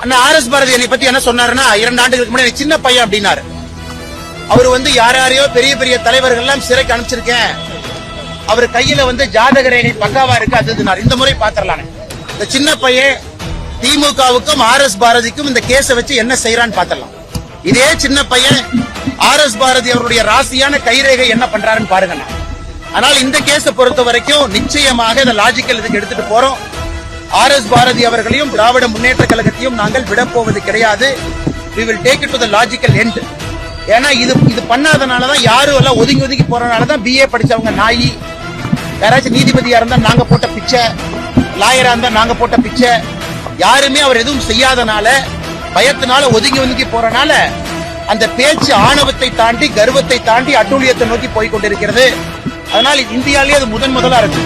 அண்ணா RS Bharathi என்னை பத்தி என்ன சொன்னாருன்னா, 2 ஆண்டுகளுக்கு முன்னாடி சின்ன பையன் அப்படின்னாரு. அவர் யாரையோ பெரிய பெரிய தலைவர்கள் எல்லாம் சிறைக்கு அனுப்பிச்சிருக்கேன், அவர் கையில ஜாதக ரேகை பக்காவா இருக்கு அதுனாரு. இந்த முறை பாத்திரலாம். இந்த சின்ன பையன் திமுகவுக்கும் RS பாரதிக்கும் இந்த கேஸ வச்சு என்ன செய்யறான்னு பாத்திரலாம். இதே சின்ன பையன் RS பாரதி அவருடைய ராசியான கைரேகை என்ன பண்றாருன்னு பாருங்க. ஆனால் இந்த கேஸ பொறுத்த வரைக்கும் நிச்சயமாக இந்த லாஜிக்கல் இதுக்கு எடுத்துட்டு போறோம். RS பாரதி அவர்களையும் திராவிட முன்னேற்ற கழகத்தையும் நாங்கள் விடப்போவது கிடையாது. we will take it to the logical end. ஏன்னா இது பண்ணாதனாலதான் யாரும் எல்லாம் ஒதுங்கி போறதுனாலதான் BA படிச்சவங்க நாயி, யாராச்சும் நீதிபதியா இருந்தா நாங்க போட்ட பிச்சை, லாயரா இருந்தா நாங்க போட்ட பிச்சை, யாருமே அவர் எதுவும் செய்யாதனால பயத்தினால ஒதுங்கி போறனால அந்த பேச்சு ஆணவத்தை தாண்டி கர்வத்தை தாண்டி அட்டூழியத்தை நோக்கி போய் கொண்டிருக்கிறது. அதனால இந்தியாவிலேயே அது முதலா இருக்கு.